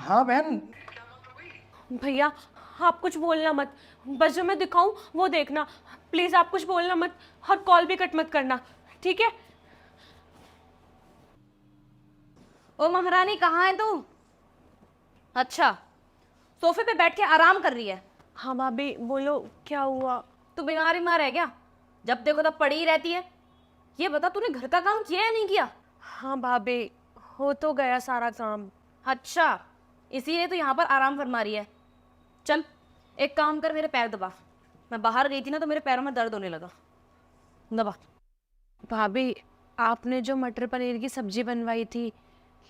हाँ बहन। भैया आप कुछ बोलना मत, बस जो मैं दिखाऊं वो देखना। प्लीज आप कुछ बोलना मत और कॉल भी कट मत करना, ठीक है? ओ महारानी, कहाँ है तू? अच्छा, सोफे पे बैठ के आराम कर रही है। हाँ भाभी बोलो, क्या हुआ? तू बीमार बीमार है क्या? जब देखो तब पड़ी ही रहती है। ये बता, तूने घर का काम किया या नहीं किया? हाँ भाभी, हो तो गया सारा काम। अच्छा, इसीलिए तो यहाँ पर आराम फरमा रही है। चल एक काम कर, मेरे पैर दबा। मैं बाहर गई थी ना तो मेरे पैरों में दर्द होने लगा। दबा। भाभी आपने जो मटर पनीर की सब्जी बनवाई थी,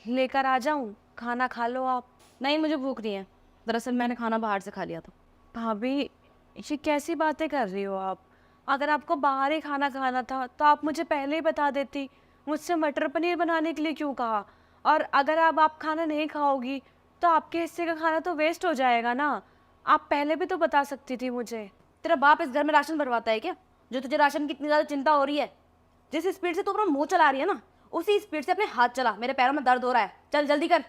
लेकर आ जाऊं? खाना खा लो आप। नहीं, मुझे भूख नहीं है। दरअसल मैंने खाना बाहर से खा लिया था। भाभी ये कैसी बातें कर रही हो आप? अगर आपको बाहर ही खाना खाना था तो आप मुझे पहले ही बता देती। मुझसे मटर पनीर बनाने के लिए क्यों कहा? और अगर अब आप खाना नहीं खाओगी तो आपके हिस्से का खाना तो वेस्ट हो जाएगा ना। आप पहले भी तो बता सकती थी मुझे। तेरा बाप इस घर में राशन भरवाता है क्या, जो तुझे राशन की इतनी ज्यादा चिंता हो रही है? जिस स्पीड से तू अपना मुंह चला रही है ना, उसी स्पीड से अपने हाथ चला। मेरे पैरों में दर्द हो रहा है। चल जल्दी कर,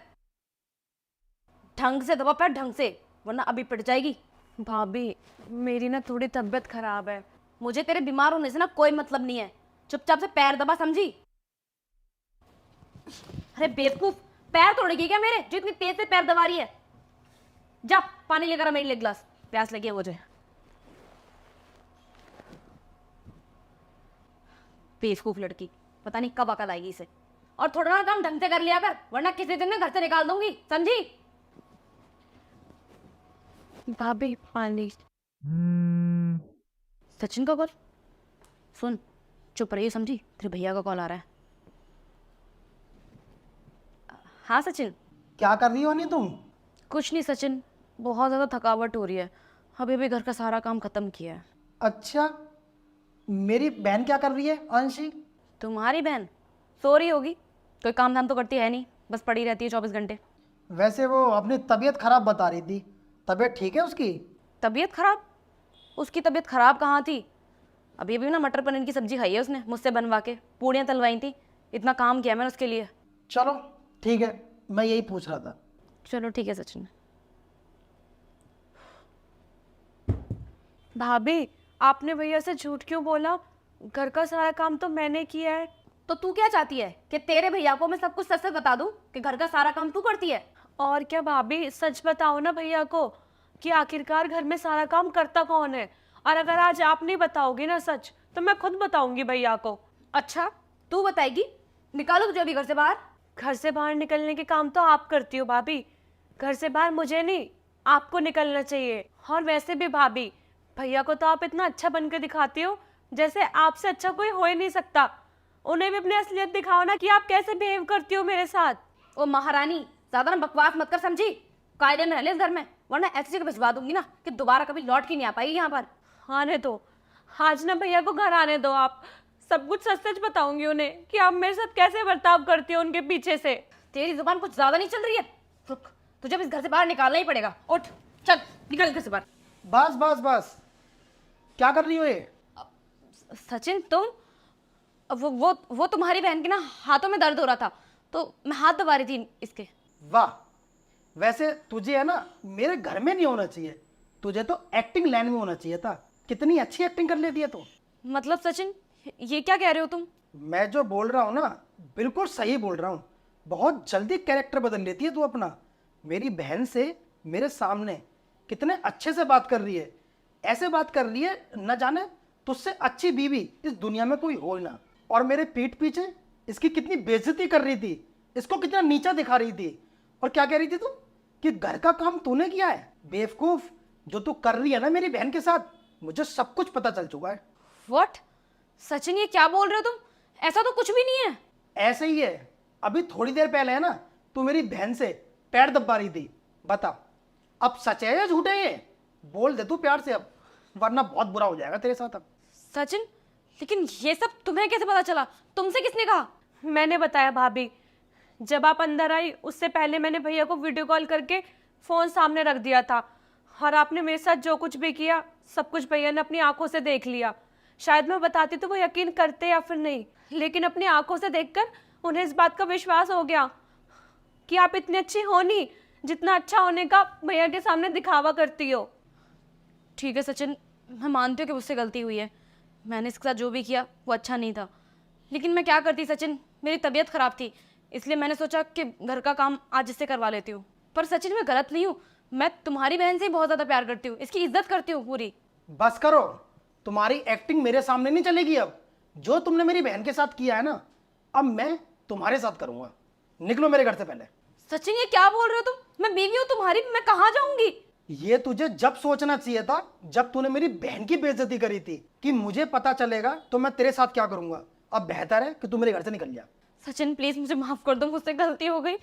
ढंग से दबा पैर, ढंग से, वरना अभी पिट जाएगी। भाभी मेरी ना थोड़ी तबीयत खराब है। मुझे तेरे बीमार होने से ना कोई मतलब नहीं है। चुपचाप से पैर दबा, समझी? अरे बेवकूफ, पैर तोड़ेगी क्या मेरे, जो इतनी तेज से पैर दबा रही है? जा पानी लेकर आ मेरे लिए गिलास, प्यास लगी है मुझे। बेवकूफ लड़की, पता नहीं कब अकल आएगी इसे। और थोड़ा ना काम ढंग से कर लिया कर, वरना किसी दिन ना घर से निकाल दूंगी, समझी? भाभी पानी। सचिन का कॉल। सुन, चुप रही, समझी? तेरे भैया का कॉल आ रहा है। हाँ सचिन। क्या कर रही हो नहीं तुम? कुछ नहीं सचिन, बहुत ज़्यादा थकावट हो रही है। अभी भी घर का सारा काम खत्म किया है। अच्छा, मेरी बहन क्या कर रही है अंशी? तुम्हारी बहन सो रही होगी। कोई काम धाम तो करती है नहीं, बस पड़ी रहती है 24 घंटे। वैसे वो अपनी तबीयत खराब बता रही थी। तबीयत ठीक है उसकी? तबीयत खराब? उसकी तबीयत खराब कहाँ थी? अभी अभी ना मटर पनीर की सब्जी खाई है उसने मुझसे बनवा के, पूड़ियाँ तलवाई थी। इतना काम किया मैंने उसके लिए। चलो ठीक है, मैं यही पूछ रहा था। चलो ठीक है सचिन। भाभी आपने भैया से झूठ क्यों बोला? घर का सारा काम तो मैंने किया है। तो तू क्या चाहती है कि तेरे भैया को मैं सब कुछ सच सच बता दूं कि घर का सारा काम तू करती है? और क्या भाभी, सच बताओ ना भैया को कि आखिरकार घर में सारा काम करता कौन है। और अगर आज आप नहीं बताओगी ना सच, तो मैं खुद बताऊंगी भैया को। अच्छा, तू बताएगी? निकालो तुझे अभी घर से बाहर। घर से बाहर निकलने के काम तो आप करती हो भाभी। घर से बाहर मुझे नहीं, आपको निकलना चाहिए। और वैसे भी भाभी, भैया को तो आप इतना अच्छा बनकर दिखाती हो जैसे आपसे अच्छा कोई हो ही नहीं सकता। उन्हें भी अपनी असलियत दिखाओ ना कि आप कैसे बिहेव करती हो मेरे साथ। ओ महारानी, ज्यादा ना बकवास मत कर, समझी? कायदे में रह ले इस घर में, वरना ऐसी जगह भिजवा दूंगी ना कि दोबारा कभी लौट के नहीं आ पाएगी यहाँ पर। आने दो, आज ना भैया को घर आने दो। आप सब कुछ सच सच बताऊंगी उन्हें कि आप मेरे साथ कैसे बर्ताव करती हो उनके पीछे से। तेरी जुबान कुछ ज्यादा नहीं चल रही है? रुक, तुझे अब इस घर से बाहर निकालना ही पड़ेगा। उठ, चल निकल घर से बाहर। बस बस बस, क्या कर रही हो ये? सचिन तुम, वो तुम्हारी बहन के ना हाथों में दर्द हो रहा था, तो मैं हाथ दबा रही थी इसके। वाह, वैसे तुझे है ना मेरे घर में नहीं होना चाहिए, तुझे तो एक्टिंग लाइन में होना चाहिए था। कितनी अच्छी एक्टिंग कर लेती है तू। मतलब सचिन, ये क्या कह रहे हो तुम? मैं जो बोल रहा हूँ ना, बिल्कुल सही बोल रहा हूँ। बहुत जल्दी कैरेक्टर बदल लेती है तू अपना। मेरी बहन से मेरे सामने कितने अच्छे से बात कर रही है। ऐसे बात कर रही है न जाने तुझसे अच्छी बीवी इस दुनिया में कोई हो ही ना। और मेरे पीठ पीछे इसकी कितनी बेइज्जती कर रही थी, इसको कितना नीचा दिखा रही थी। और क्या कह रही थी तू कि घर का काम तूने किया है? बेवकूफ, जो तू कर रही है ना मेरी बहन के साथ, मुझे सब कुछ पता चल चुका है। व्हाट? सचिन ये क्या बोल रहे हो तुम? ऐसा तो कुछ भी नहीं है। ऐसे ही है। अभी थोड़ी देर पहले है ना तू मेरी बहन से पैर दबा रही थी। बता अब सच है या झूठ है ये? बोल दे तू प्यार से अब, वरना बहुत बुरा हो जाएगा तेरे साथ अब। सचिन, लेकिन ये सब तुम्हें कैसे पता चला? तुमसे किसने कहा? मैंने बताया भाभी। जब आप अंदर आई उससे पहले मैंने भैया को वीडियो कॉल करके फोन सामने रख दिया था। और आपने मेरे साथ जो कुछ भी किया सब कुछ भैया ने अपनी आंखों से देख लिया। शायद मैं बताती तो वो यकीन करते या फिर नहीं, लेकिन अपनी आंखों से देखकर उन्हें इस बात का विश्वास हो गया कि आप इतनी अच्छी हो नहीं, जितना अच्छा होने का भैया के सामने दिखावा करती हो। ठीक है सचिन, मैं मानती हूँ कि मुझसे गलती हुई है, मैंने इसके साथ जो भी किया वो अच्छा नहीं था, लेकिन मैं क्या करती सचिन, मेरी तबीयत ख़राब थी, इसलिए मैंने सोचा कि घर का काम आज इससे करवा लेती हूँ। पर सचिन मैं गलत नहीं हूँ, मैं तुम्हारी बहन से ही बहुत ज़्यादा प्यार करती हूँ, इसकी इज्जत करती हूँ पूरी। बस करो, तुम्हारी एक्टिंग मेरे सामने नहीं चलेगी अब। जो तुमने मेरी बहन के साथ किया है ना, अब मैं तुम्हारे साथ करूंगा। निकलो मेरे घर से पहले। सचिन ये क्या बोल रहे हो तुम, मैं बीवी हूँ तुम्हारी, मैं कहाँ जाऊंगी? ये तुझे जब सोचना चाहिए था जब तूने मेरी बहन की बेइज्जती करी थी कि मुझे पता चलेगा तो मैं तेरे साथ क्या करूंगा। अब बेहतर है कि तू मेरे घर से निकल जा। सचिन प्लीज़ मुझे माफ़ कर दो, मुझसे गलती हो गई।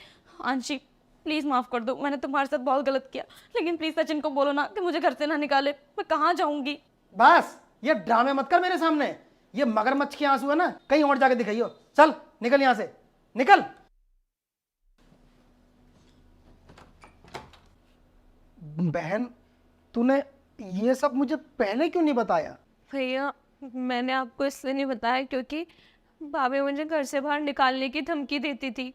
आंशी प्लीज़ माफ़ कर दो, मैंने तुम्हारे साथ बहुत गलत किया, लेकिन प्लीज़ सचिन को बोलो ना कि मुझे घर से ना निकाले, मैं कहाँ जाऊंगी? बस ये ड्रामे मत कर मेरे सामने। ये मगरमच्छ के आंसू है ना, कहीं और जाके दिखाइयो। चल निकल यहां से, निकल। बहन, तूने ये सब मुझे पहले क्यों नहीं बताया? भैया मैंने आपको इसलिए नहीं बताया क्योंकि भाभी मुझे घर से बाहर निकालने की धमकी देती थी।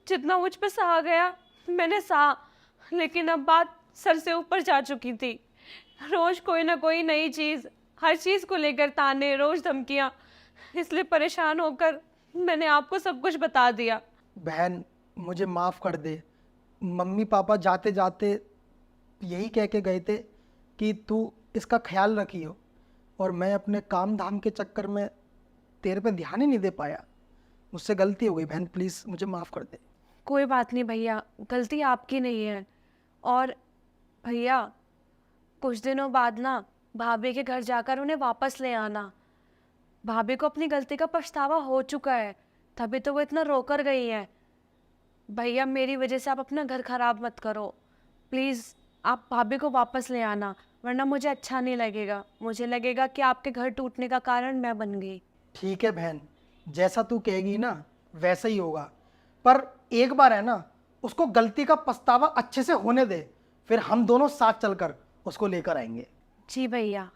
जितना मुझ पे सहा गया मैंने सहा, लेकिन अब बात सर से ऊपर जा चुकी थी। रोज कोई ना कोई नई चीज़, हर चीज़ को लेकर ताने, रोज धमकियाँ, इसलिए परेशान होकर मैंने आपको सब कुछ बता दिया। बहन मुझे माफ़ कर दे। मम्मी पापा जाते जाते यही कह के गए थे कि तू इसका ख्याल रखियो, और मैं अपने काम धाम के चक्कर में तेरे पे ध्यान ही नहीं दे पाया। मुझसे गलती हो गई बहन, प्लीज़ मुझे माफ़ कर दे। कोई बात नहीं भैया, गलती आपकी नहीं है। और भैया कुछ दिनों बाद ना भाभी के घर जाकर उन्हें वापस ले आना। भाभी को अपनी गलती का पछतावा हो चुका है, तभी तो वो इतना रोकर गई है। भैया मेरी वजह से आप अपना घर खराब मत करो, प्लीज़ आप भाभी को वापस ले आना, वरना मुझे अच्छा नहीं लगेगा। मुझे लगेगा कि आपके घर टूटने का कारण मैं बन गई। ठीक है बहन, जैसा तू कहेगी ना वैसा ही होगा। पर एक बार है ना, उसको गलती का पछतावा अच्छे से होने दे, फिर हम दोनों साथ चलकर उसको लेकर आएंगे। जी भैया।